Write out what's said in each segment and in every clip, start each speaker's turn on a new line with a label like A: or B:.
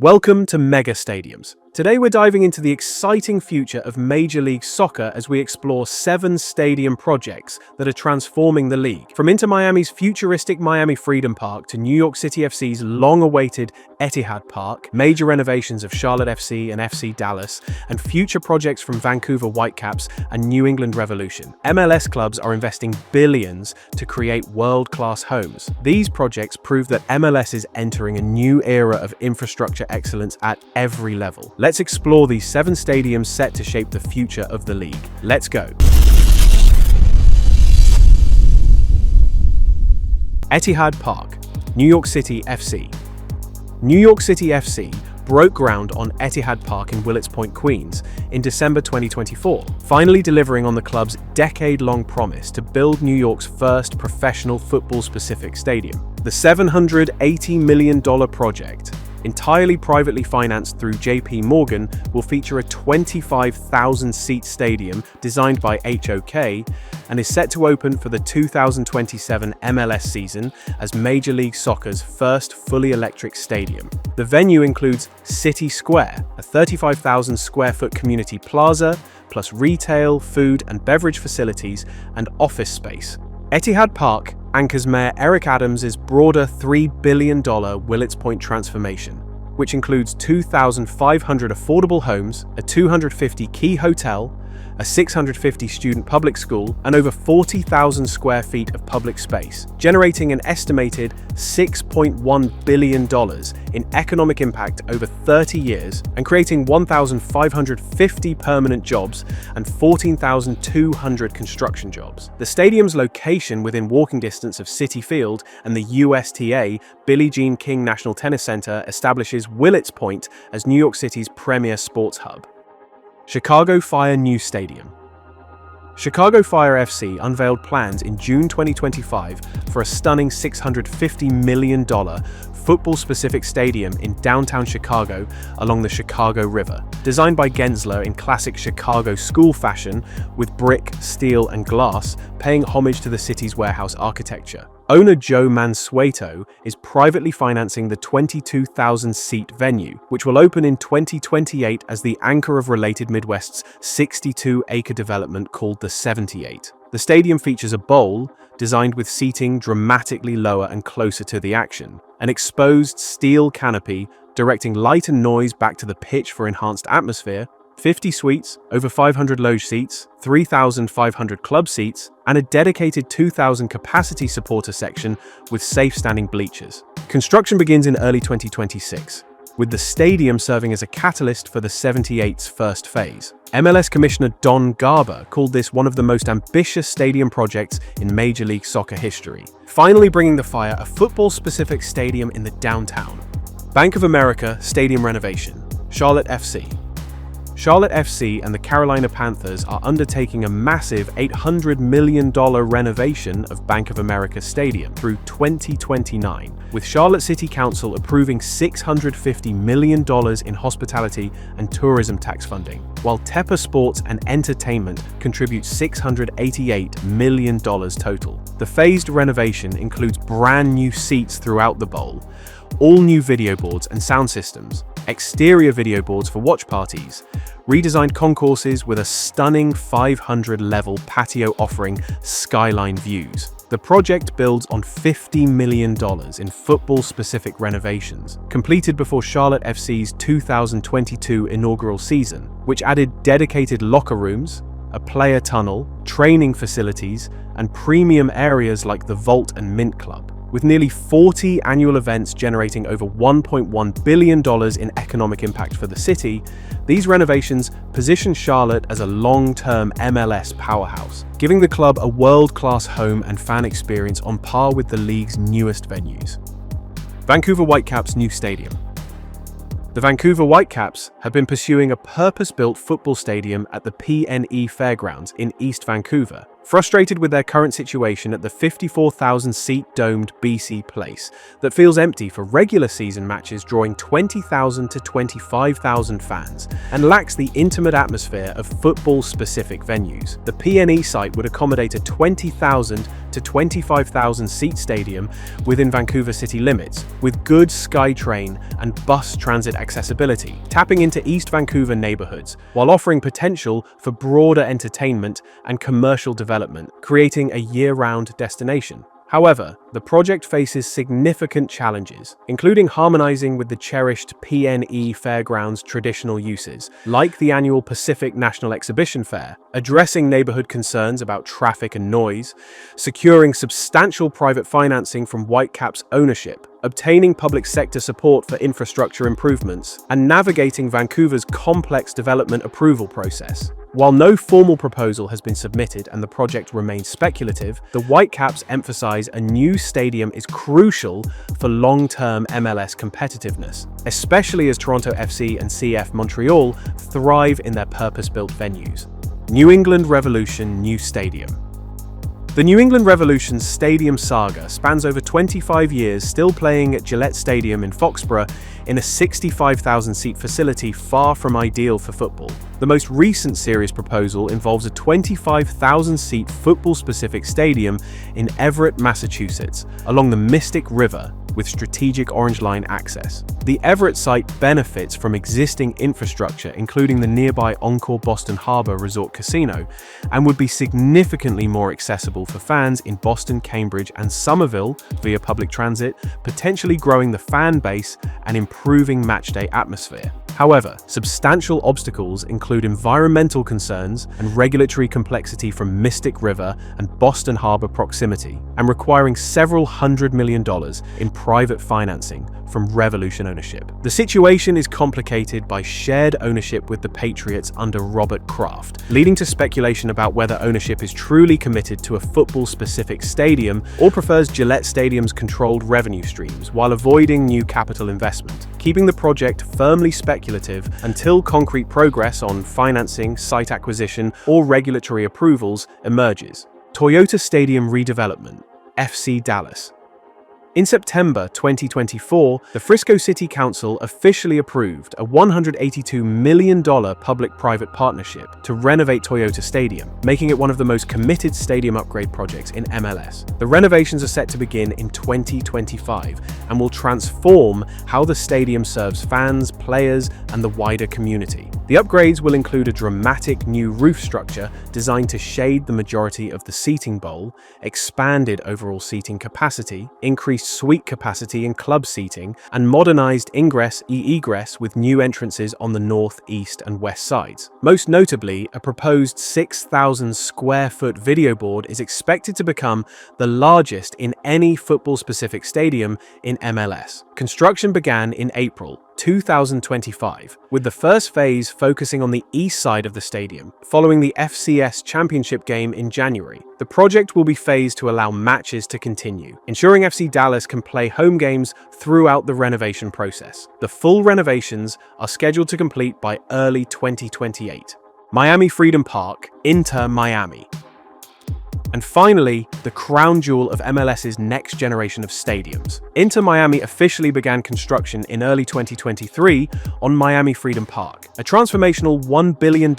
A: Welcome to Mega Stadiums. Today we're diving into the exciting future of Major League Soccer as we explore 7 stadium projects that are transforming the league. From Inter Miami's futuristic Miami Freedom Park to New York City FC's long-awaited Etihad Park, major renovations of Charlotte FC and FC Dallas, and future projects from Vancouver Whitecaps and New England Revolution, MLS clubs are investing billions to create world-class homes. These projects prove that MLS is entering a new era of infrastructure excellence at every level. Let's explore these 7 stadiums set to shape the future of the league. Let's go. Etihad Park, New York City FC. New York City FC broke ground on Etihad Park in Willets Point, Queens in December 2024, finally delivering on the club's decade-long promise to build New York's first professional football-specific stadium. The $780 million project, entirely privately financed through JP Morgan, will feature a 25,000-seat stadium designed by HOK and is set to open for the 2027 MLS season as Major League Soccer's first fully electric stadium. The venue includes City Square, a 35,000 square foot community plaza, plus retail, food and beverage facilities and office space. Etihad Park anchors Mayor Eric Adams' broader $3 billion Willets Point transformation, which includes 2,500 affordable homes, a 250-key hotel, a 650 student public school, and over 40,000 square feet of public space, generating an estimated $6.1 billion in economic impact over 30 years and creating 1,550 permanent jobs and 14,200 construction jobs. The stadium's location within walking distance of Citi Field and the USTA Billie Jean King National Tennis Center establishes Willets Point as New York City's premier sports hub. Chicago Fire new stadium. Chicago Fire FC unveiled plans in June 2025 for a stunning $650 million football-specific stadium in downtown Chicago along the Chicago River. Designed by Gensler in classic Chicago school fashion with brick, steel, and glass, paying homage to the city's warehouse architecture. Owner Joe Mansueto is privately financing the 22,000-seat venue, which will open in 2028 as the anchor of Related Midwest's 62-acre development called the 78. The stadium features a bowl designed with seating dramatically lower and closer to the action, an exposed steel canopy directing light and noise back to the pitch for enhanced atmosphere, 50 suites, over 500 loge seats, 3,500 club seats, and a dedicated 2,000 capacity supporter section with safe standing bleachers. Construction begins in early 2026, with the stadium serving as a catalyst for the 78's first phase. MLS Commissioner Don Garber called this one of the most ambitious stadium projects in Major League Soccer history, finally bringing the Fire a football-specific stadium in the downtown. Bank of America Stadium Renovation, Charlotte FC. Charlotte FC and the Carolina Panthers are undertaking a massive $800 million renovation of Bank of America Stadium through 2029, with Charlotte City Council approving $650 million in hospitality and tourism tax funding, while Tepper Sports and Entertainment contribute $688 million total. The phased renovation includes brand new seats throughout the bowl, all new video boards and sound systems, exterior video boards for watch parties, redesigned concourses with a stunning 500-level patio offering skyline views. The project builds on $50 million in football-specific renovations, completed before Charlotte FC's 2022 inaugural season, which added dedicated locker rooms, a player tunnel, training facilities, and premium areas like the Vault and Mint Club. With nearly 40 annual events generating over $1.1 billion in economic impact for the city, these renovations position Charlotte as a long-term MLS powerhouse, giving the club a world-class home and fan experience on par with the league's newest venues. Vancouver Whitecaps new stadium. The Vancouver Whitecaps have been pursuing a purpose-built football stadium at the PNE Fairgrounds in East Vancouver, frustrated with their current situation at the 54,000-seat domed BC Place that feels empty for regular season matches drawing 20,000 to 25,000 fans and lacks the intimate atmosphere of football-specific venues. The PNE site would accommodate a 20,000 to 25,000-seat stadium within Vancouver city limits, with good SkyTrain and bus transit accessibility, tapping into East Vancouver neighborhoods, while offering potential for broader entertainment and commercial development, creating a year-round destination. However, the project faces significant challenges, including harmonizing with the cherished PNE Fairgrounds traditional uses, like the annual Pacific National Exhibition Fair, addressing neighborhood concerns about traffic and noise, securing substantial private financing from Whitecaps ownership, obtaining public sector support for infrastructure improvements, and navigating Vancouver's complex development approval process. While no formal proposal has been submitted and the project remains speculative, the Whitecaps emphasize a new stadium is crucial for long-term MLS competitiveness, especially as Toronto FC and CF Montreal thrive in their purpose-built venues. New England Revolution New Stadium. The New England Revolution's stadium saga spans over 25 years, still playing at Gillette Stadium in Foxborough in a 65,000-seat facility far from ideal for football. The most recent serious proposal involves a 25,000-seat football-specific stadium in Everett, Massachusetts, along the Mystic River, with strategic Orange Line access. The Everett site benefits from existing infrastructure, including the nearby Encore Boston Harbor Resort Casino, and would be significantly more accessible for fans in Boston, Cambridge, and Somerville via public transit, potentially growing the fan base and improving matchday atmosphere. However, substantial obstacles include environmental concerns and regulatory complexity from Mystic River and Boston Harbor proximity, and requiring several $100 million in private financing from Revolution ownership. The situation is complicated by shared ownership with the Patriots under Robert Kraft, leading to speculation about whether ownership is truly committed to a football-specific stadium or prefers Gillette Stadium's controlled revenue streams while avoiding new capital investment, keeping the project firmly speculative until concrete progress on financing, site acquisition, or regulatory approvals emerges. Toyota Stadium Redevelopment, FC Dallas. In September 2024, the Frisco City Council officially approved a $182 million public-private partnership to renovate Toyota Stadium, making it one of the most committed stadium upgrade projects in MLS. The renovations are set to begin in 2025 and will transform how the stadium serves fans, players, and the wider community. The upgrades will include a dramatic new roof structure designed to shade the majority of the seating bowl, expanded overall seating capacity, increased suite capacity and club seating, and modernized ingress/egress with new entrances on the north, east, and west sides. Most notably, a proposed 6,000 square foot video board is expected to become the largest in any football-specific stadium in MLS. Construction began in April 2025, with the first phase focusing on the east side of the stadium, following the FCS Championship game in January. The project will be phased to allow matches to continue, ensuring FC Dallas can play home games throughout the renovation process. The full renovations are scheduled to complete by early 2028. Miami Freedom Park, Inter Miami. And finally, the crown jewel of MLS's next generation of stadiums. Inter Miami officially began construction in early 2023 on Miami Freedom Park, a transformational $1 billion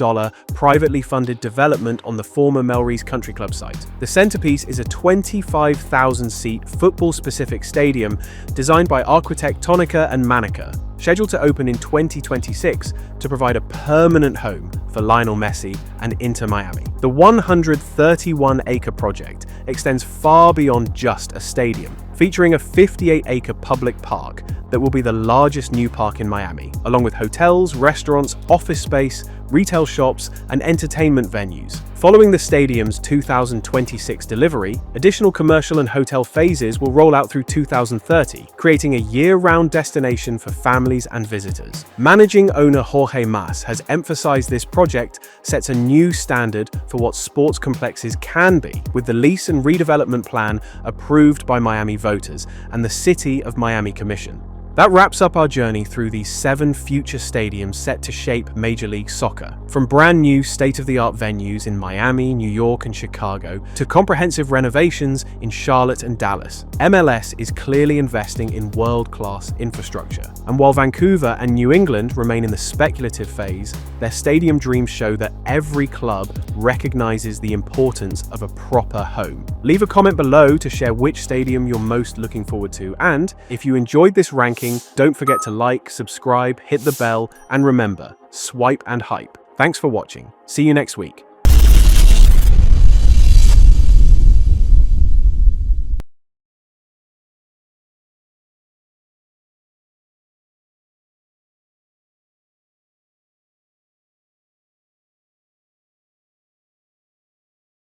A: privately funded development on the former Melreese Country Club site. The centerpiece is a 25,000-seat football-specific stadium designed by Arquitectonica and Manica, scheduled to open in 2026 to provide a permanent home for Lionel Messi and Inter Miami. The 131-acre project extends far beyond just a stadium, featuring a 58-acre public park that will be the largest new park in Miami, along with hotels, restaurants, office space, retail shops, and entertainment venues. Following the stadium's 2026 delivery, additional commercial and hotel phases will roll out through 2030, creating a year-round destination for families and visitors. Managing owner Jorge Mas has emphasized this project sets a new standard for what sports complexes can be, with the lease and redevelopment plan approved by Miami voters and the City of Miami Commission. That wraps up our journey through these 7 future stadiums set to shape Major League Soccer. From brand new state-of-the-art venues in Miami, New York, and Chicago, to comprehensive renovations in Charlotte and Dallas, MLS is clearly investing in world-class infrastructure. And while Vancouver and New England remain in the speculative phase, their stadium dreams show that every club recognizes the importance of a proper home. Leave a comment below to share which stadium you're most looking forward to, and if you enjoyed this ranking, don't forget to like, subscribe, hit the bell, and remember, swipe and hype. Thanks for watching. See you next week.